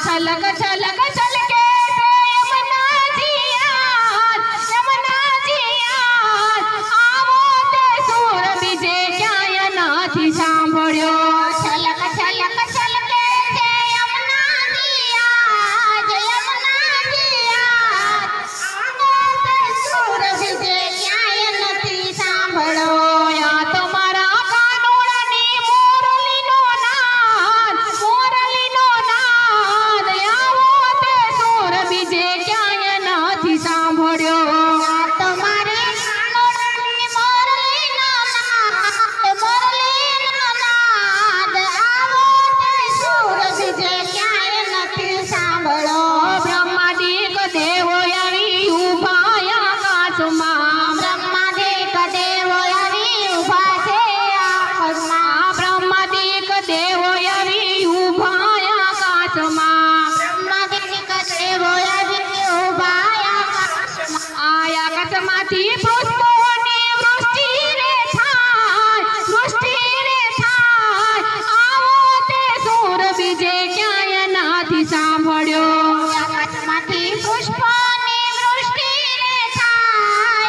छलक छलक छलके यमुना जिया आवो ते सूर बीजे क्याय नाथी सांभळ्यो छलक छलक छलके यमुना जिया आवो ते सूर बीजे क्याय नाथी सांभळो या तुम्हारा कानूळनी मोरलीनो नाद बीजे क्याय नाथी सांभळ्यो तुम्हारे कानूळनी मोरलीनो नाद आवो ते सूर बीजे क्याय नाथी सांभळो ब्रह्मादिक देव यावी उभा आकाशમાં ब्रह्मादिक देव यावी उभा છે આકાશમાં ब्रह्मादिक देव यावी उभा आकाशમાં आकाशमाथी पुष्पोनी वृष्टि रे थाय आवो ते सूर बीजे क्याय नाथी सांभळ्यो आकाशमाथी पुष्पोनी वृष्टि रे थाय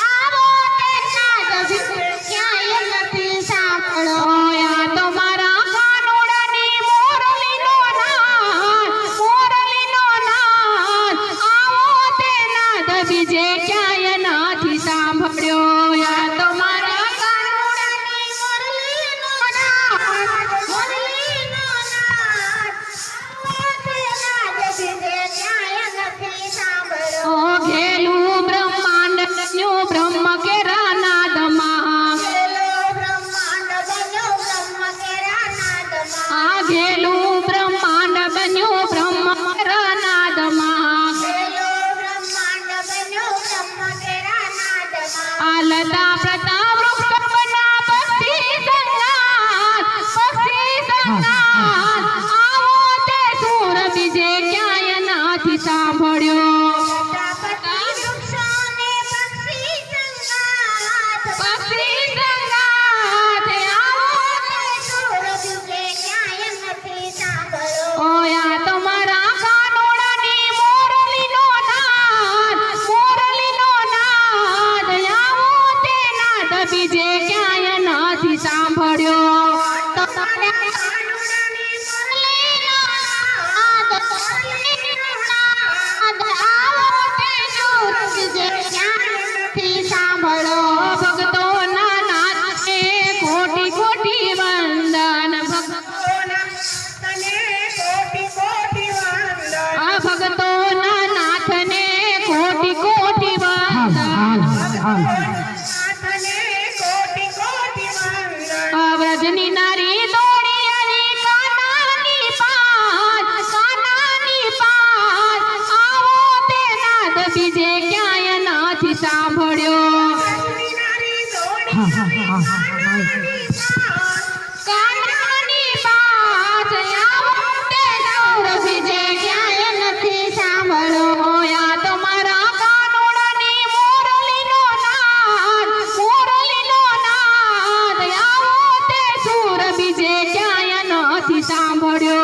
आवो ते नाद बीजे क्याय नाथी सांभळो या तुम्हारा कानूळनी मोरलीनो नाद बीजे क्याय नाथी सांभळ्यो या तुम्हारा कानूळनी मोरलीनो नाद बीजे क्याय नाथी सांभळो ओ घेलू ब्रह्मांड बन्यो ब्रह्म केरा नादમાં आ घेलू ब्रह्मांड बन्यो ब्रह्म केरा नादમાં आलता प्रता वृक्ष बना पक्षी संगात आवो ते सूर बीजे क्याय नाथी सांभळ्यो पक्षी संगात आवो ते सूर बीजे क्याय नाथी सांभळो ओ या तुम्हारा कानूळनी मोरलीनो नाद आवो ते नाद बीजे क्याय नाथी सांभळ्यो भक्तोना नाथने कोटी कोटी वंदन भक्तोना नाथने कोटी कोटी वंदन व्रजनी नारी दौड़ी आई कानानी पात आवो ते नाद बीजे क्याय नाथी सांभळ्यो कानानी पात आवो ते सूर बीजे क्याय नाथी सांभळो या तुम्हारा कानूळनी मोरलीनो नाद आवो ते सूर बीजे क्याय नाथी सांभळ्यो।